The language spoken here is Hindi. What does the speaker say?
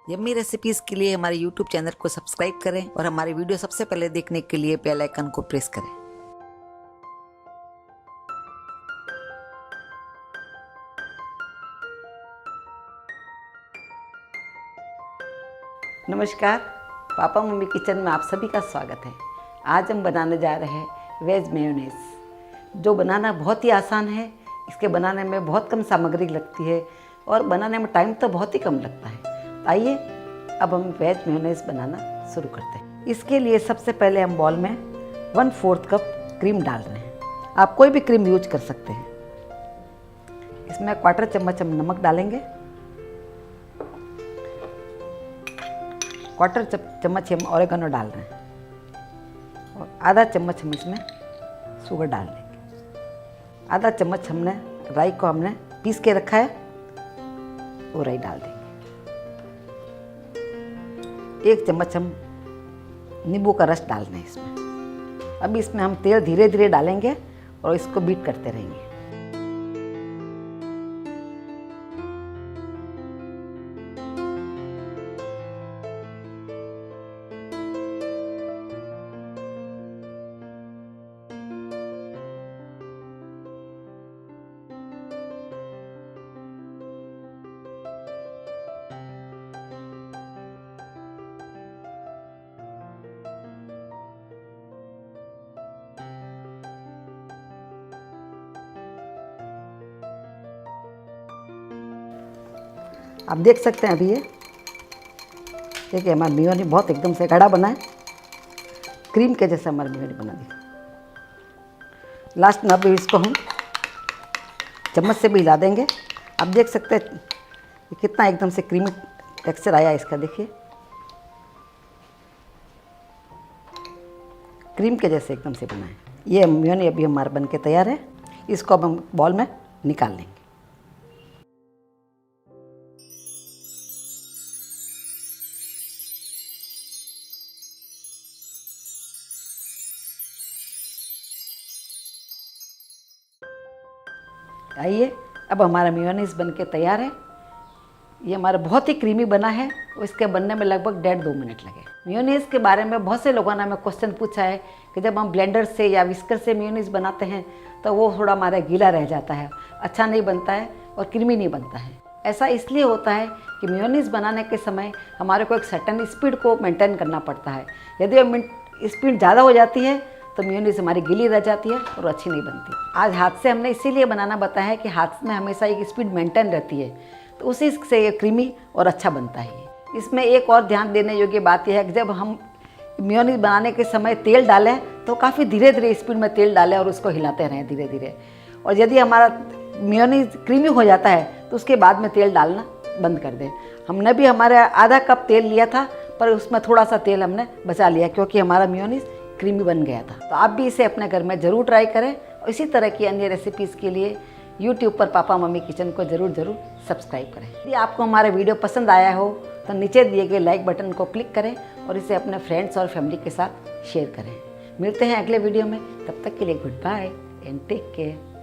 यम्मी रेसिपीज के लिए हमारे YouTube चैनल को सब्सक्राइब करें और हमारे वीडियो सबसे पहले देखने के लिए बेल आइकन को प्रेस करें। नमस्कार, पापा मम्मी किचन में आप सभी का स्वागत है। आज हम बनाने जा रहे हैं वेज मेयोनेज़, जो बनाना बहुत ही आसान है। इसके बनाने में बहुत कम सामग्री लगती है और बनाने में टाइम तो बहुत ही कम लगता है। आइए अब हम वेज मेयोनेज़ बनाना शुरू करते हैं। इसके लिए सबसे पहले हम बॉल में 1/4 कप क्रीम डाल रहे हैं। आप कोई भी क्रीम यूज कर सकते हैं। इसमें 1/4 चम्मच हम नमक डालेंगे, 1/4 चम्मच हम ओरेगानो डाल रहे हैं और आधा चम्मच हम इसमें शुगर डाल देंगे। आधा चम्मच हमने राई को हमने पीस के रखा है, वो राई डाल देंगे। 1 चम्मच हम नींबू का रस डाल रहे हैं इसमें। अभी इसमें हम तेल धीरे धीरे डालेंगे और इसको बीट करते रहेंगे। आप देख सकते हैं अभी ये देखिए हमारा मेयोनी बहुत एकदम से गाढ़ा बना है, क्रीम के जैसा हमारा मेयोनी बना दिया। लास्ट में अभी इसको हम चम्मच से भी हिला देंगे। आप देख सकते हैं कितना एकदम से क्रीमी टेक्सचर आया इसका। देखिए क्रीम के जैसे एकदम से बना है। ये मेयोनी अभी हमारा बन के तैयार है। इसको अब हम बॉल में निकाल लेंगे। आइए अब हमारा मेयोनीज़ बन के तैयार है। ये हमारा बहुत ही क्रीमी बना है और इसके बनने में लगभग 1.5-2 मिनट लगे। मेयोनीज़ के बारे में बहुत से लोगों ने हमें क्वेश्चन पूछा है कि जब हम ब्लेंडर से या विस्कर से मेयोनीज़ बनाते हैं तो वो थोड़ा हमारा गीला रह जाता है, अच्छा नहीं बनता है और क्रीमी नहीं बनता है। ऐसा इसलिए होता है कि मेयोनीज़ बनाने के समय हमारे को एक सर्टेन स्पीड को मेंटेन करना पड़ता है। यदि स्पीड ज़्यादा हो जाती है तो मेयोनीज़ हमारी गीली रह जाती है और अच्छी नहीं बनती। आज हाथ से हमने इसीलिए बनाना बताया है कि हाथ में हमेशा एक स्पीड मेंटेन रहती है, तो उसी से ये क्रीमी और अच्छा बनता है। इसमें एक और ध्यान देने योग्य बात यह है कि जब हम मेयोनीज़ बनाने के समय तेल डालें तो काफ़ी धीरे धीरे स्पीड में तेल डालें और उसको हिलाते रहें धीरे धीरे। और यदि हमारा मेयोनीज़ क्रीमी हो जाता है तो उसके बाद में तेल डालना बंद कर दें। हमने भी हमारा आधा कप तेल लिया था, पर उसमें थोड़ा सा तेल हमने बचा लिया क्योंकि हमारा मेयोनीज़ क्रीमी बन गया था। तो आप भी इसे अपने घर में ज़रूर ट्राई करें और इसी तरह की अन्य रेसिपीज़ के लिए YouTube पर पापा मम्मी किचन को ज़रूर सब्सक्राइब करें। यदि आपको हमारा वीडियो पसंद आया हो तो नीचे दिए गए लाइक बटन को क्लिक करें और इसे अपने फ्रेंड्स और फैमिली के साथ शेयर करें। मिलते हैं अगले वीडियो में, तब तक के लिए good bye and take care.